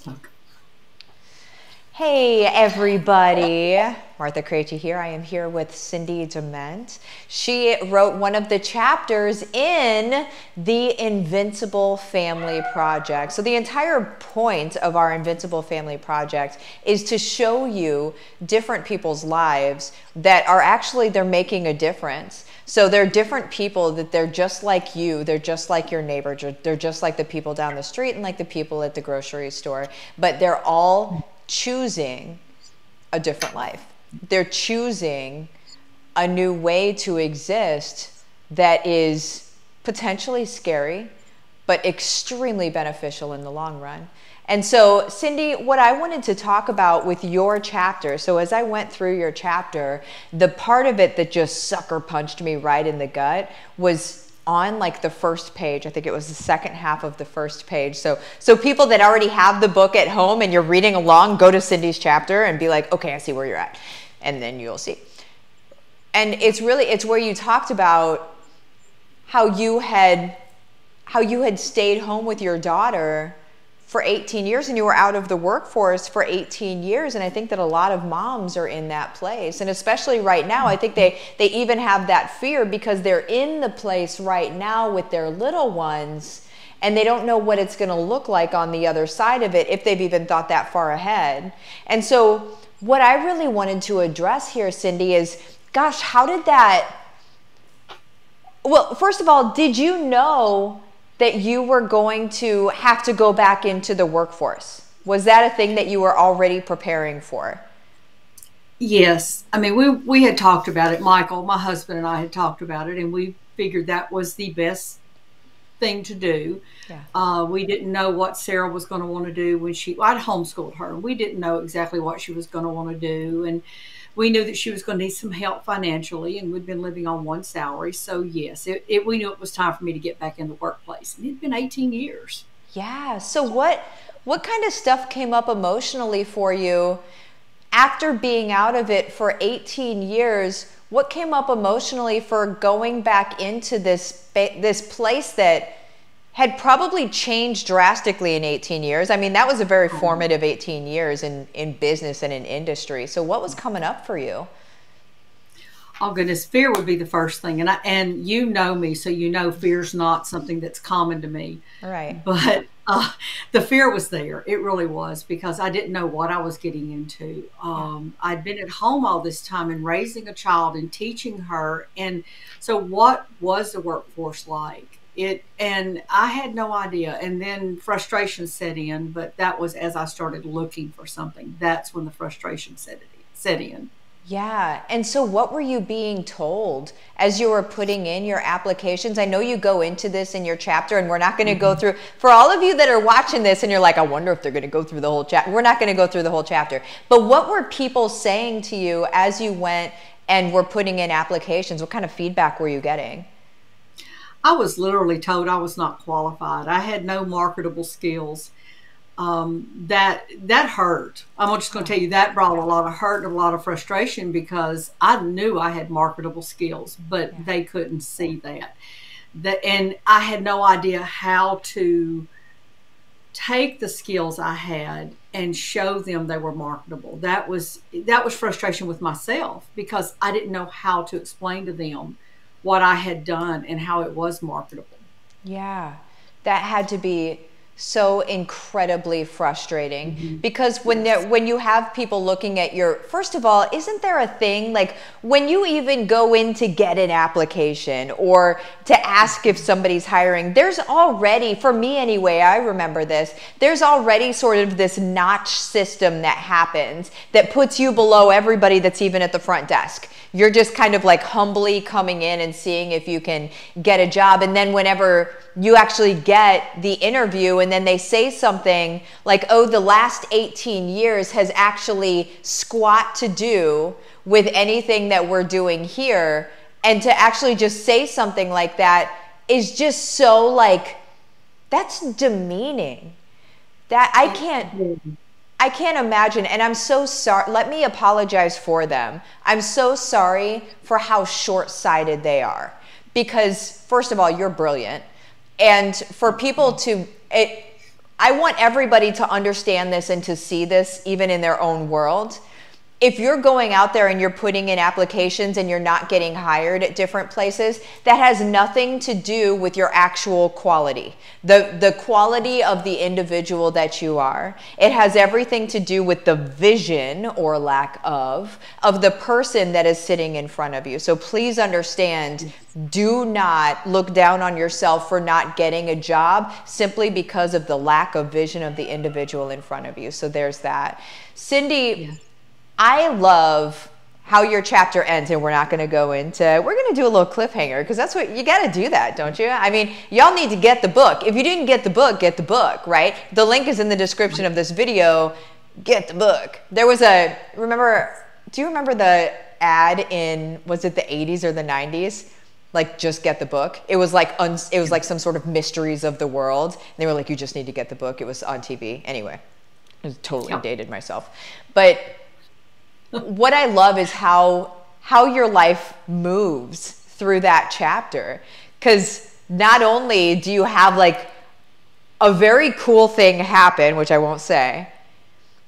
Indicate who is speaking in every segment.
Speaker 1: Okay.
Speaker 2: Hey everybody, Martha Krejci here. I am here with Cindy Dement. She wrote one of the chapters in the Invincible Family Project. So the entire point of our Invincible Family Project is to show you different people's lives that are actually, they're making a difference. So they're different people that they're just like you, they're just like your neighbor, they're just like the people down the street and like the people at the grocery store, but they're all choosing a different life. They're choosing a new way to exist that is potentially scary, but extremely beneficial in the long run. And so, Cindy, what I wanted to talk about with your chapter, so as I went through your chapter, the part of it that just sucker punched me right in the gut was on like the first page. I think it was the second half of the first page. So people that already have the book at home and you're reading along, go to Cindy's chapter and be like, okay, I see where you're at. And then you'll see. And it's where you talked about how you had stayed home with your daughter for 18 years and you were out of the workforce for 18 years. And I think that a lot of moms are in that place. And especially right now, I think they even have that fear because they're in the place right now with their little ones and they don't know what it's going to look like on the other side of it if they've even thought that far ahead. And so what I really wanted to address here, Cindy, is, gosh, how did that, well, first of all, did you know that you were going to have to go back into the workforce? Was that a thing that you were already preparing for?
Speaker 1: Yes. I mean, we had talked about it. Michael, my husband, and I had talked about it, and we figured that was the best thing to do. Yeah. We didn't know what Sarah was going to want to do when I'd homeschooled her. We didn't know exactly what she was going to want to do. And we knew that she was going to need some help financially, and we'd been living on one salary. So yes, we knew it was time for me to get back in the workplace. And it'd been 18 years.
Speaker 2: Yeah. So what kind of stuff came up emotionally for you after being out of it for 18 years? What came up emotionally for going back into this place that had probably changed drastically in 18 years? I mean, that was a very formative 18 years in business and in industry. So what was coming up for you?
Speaker 1: Oh goodness, fear would be the first thing. And you know me, so you know fear's not something that's common to me.
Speaker 2: Right.
Speaker 1: But the fear was there. It really was, because I didn't know what I was getting into. I'd been at home all this time and raising a child and teaching her. And so what was the workforce like? And I had no idea. And then frustration set in, but that was as I started looking for something. That's when the frustration set in.
Speaker 2: Yeah. And so what were you being told as you were putting in your applications? I know you go into this in your chapter, and we're not going to go through, for all of you that are watching this and you're like, I wonder if they're going to go through the whole chapter. We're not going to go through the whole chapter. But what were people saying to you as you went and were putting in applications? What kind of feedback were you getting?
Speaker 1: I was literally told I was not qualified. I had no marketable skills. That hurt. I'm just going to tell you, that brought a lot of hurt and a lot of frustration, because I knew I had marketable skills, but they couldn't see that. And I had no idea how to take the skills I had and show them they were marketable. That was frustration with myself, because I didn't know how to explain to them what I had done and how it was marketable.
Speaker 2: Yeah, that had to be so incredibly frustrating, because when you have people looking at your, first of all, isn't there a thing like when you even go in to get an application or to ask if somebody's hiring, there's already, for me anyway, I remember this, there's already sort of this notch system that happens that puts you below everybody that's even at the front desk. You're just kind of like humbly coming in and seeing if you can get a job. And then whenever you actually get the interview and then they say something like, oh, the last 18 years has actually squat to do with anything that we're doing here. And to actually just say something like that is just so like, that's demeaning. That I can't imagine, and I'm so sorry. Let me apologize for them. I'm so sorry for how short-sighted they are, because first of all, you're brilliant. And for people to, I want everybody to understand this and to see this even in their own world. If you're going out there and you're putting in applications and you're not getting hired at different places, that has nothing to do with your actual quality, the quality of the individual that you are. It has everything to do with the vision or lack of the person that is sitting in front of you. So please understand, do not look down on yourself for not getting a job simply because of the lack of vision of the individual in front of you. So there's that. Cindy, yeah. I love how your chapter ends, and we're not going to go into, we're going to do a little cliffhanger because that's what, you got to do that, don't you? I mean, y'all need to get the book. If you didn't get the book, right? The link is in the description of this video. Get the book. There was a, do you remember the ad in, was it the 80s or the 90s? Like, just get the book. It was like, it was like some sort of mysteries of the world. And they were like, you just need to get the book. It was on TV. Anyway, I totally dated myself. But what I love is how your life moves through that chapter. Because not only do you have like a very cool thing happen, which I won't say,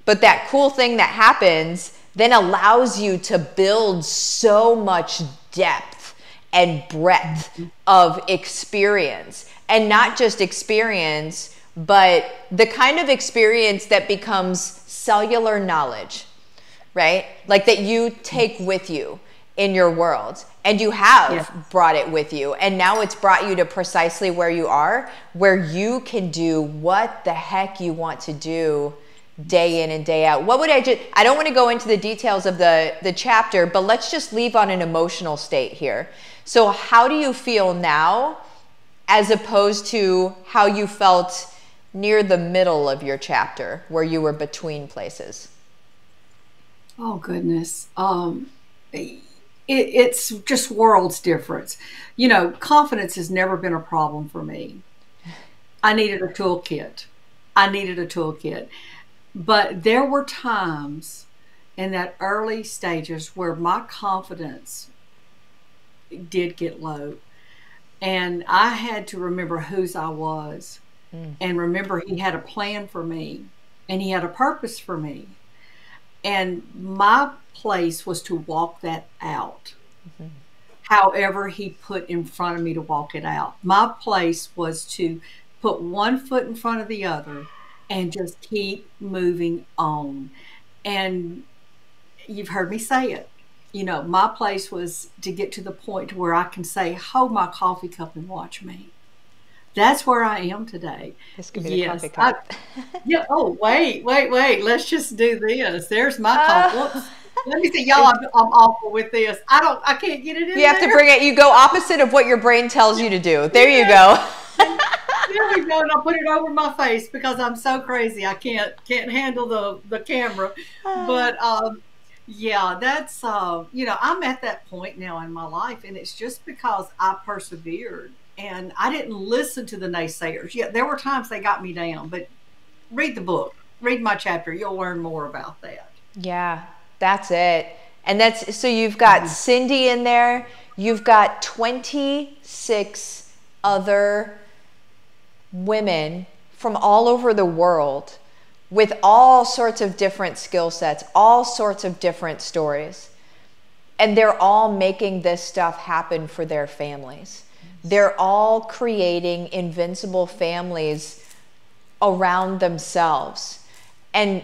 Speaker 2: but that cool thing that happens then allows you to build so much depth and breadth of experience. And not just experience, but the kind of experience that becomes cellular knowledge. Right? Like that you take with you in your world, and you have brought it with you. And now it's brought you to precisely where you are, where you can do what the heck you want to do day in and day out. What would I don't want to go into the details of the chapter, but let's just leave on an emotional state here. So how do you feel now as opposed to how you felt near the middle of your chapter where you were between places?
Speaker 1: Oh, goodness. It's just worlds difference. You know, confidence has never been a problem for me. I needed a toolkit. But there were times in that early stages where my confidence did get low. And I had to remember whose I was and remember he had a plan for me and he had a purpose for me. And my place was to walk that out. However he put in front of me to walk it out. My place was to put one foot in front of the other and just keep moving on. And you've heard me say it. You know, my place was to get to the point to where I can say, hold my coffee cup and watch me. That's where I am today.
Speaker 2: This could be the coffee cup.
Speaker 1: Yeah. Oh, wait. Let's just do this. There's my coffee. Let me see, y'all. I'm awful with this. I can't get it in.
Speaker 2: You have to bring it. You go opposite of what your brain tells you to do. There you go.
Speaker 1: There we go. And I'll put it over my face because I'm so crazy. I can't handle the camera. But yeah, that's you know, I'm at that point now in my life, and it's just because I persevered. And I didn't listen to the naysayers. Yeah, there were times they got me down, but read the book, read my chapter. You'll learn more about that.
Speaker 2: Yeah, that's it. And that's, so you've got Cindy in there. You've got 26 other women from all over the world with all sorts of different skill sets, all sorts of different stories. And they're all making this stuff happen for their families. They're all creating invincible families around themselves. And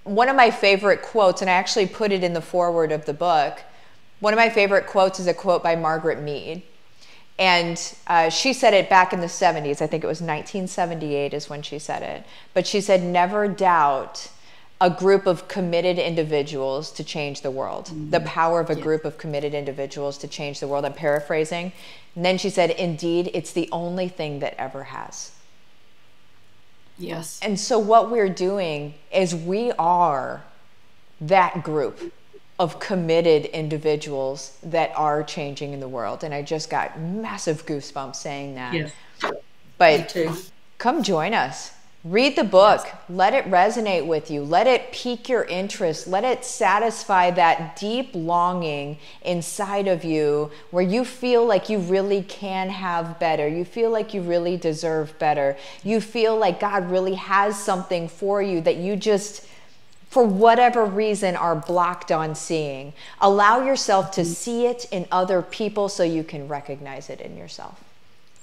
Speaker 2: one of my favorite quotes, and I actually put it in the foreword of the book, one of my favorite quotes is a quote by Margaret Mead. And she said it back in the 70s. I think it was 1978 is when she said it. But she said, never doubt a group of committed individuals to change the world. The power of a group of committed individuals to change the world. I'm paraphrasing. And then she said, indeed, it's the only thing that ever has.
Speaker 1: Yes.
Speaker 2: And so what we're doing is we are that group of committed individuals that are changing in the world. And I just got massive goosebumps saying that.
Speaker 1: Yes.
Speaker 2: But come join us. Read the book. Yes. Let it resonate with you. Let it pique your interest. Let it satisfy that deep longing inside of you where you feel like you really can have better. You feel like you really deserve better. You feel like God really has something for you that you just, for whatever reason, are blocked on seeing. Allow yourself to see it in other people so you can recognize it in yourself.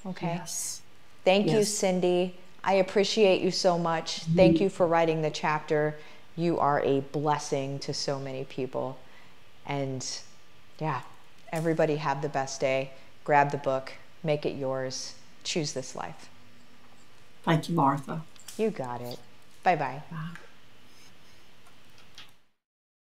Speaker 2: Okay?
Speaker 1: Yes.
Speaker 2: Thank you, Cindy. I appreciate you so much. Thank you for writing the chapter. You are a blessing to so many people. And yeah, everybody have the best day. Grab the book, make it yours. Choose this life.
Speaker 1: Thank you, Martha.
Speaker 2: You got it. Bye-bye.
Speaker 1: Bye.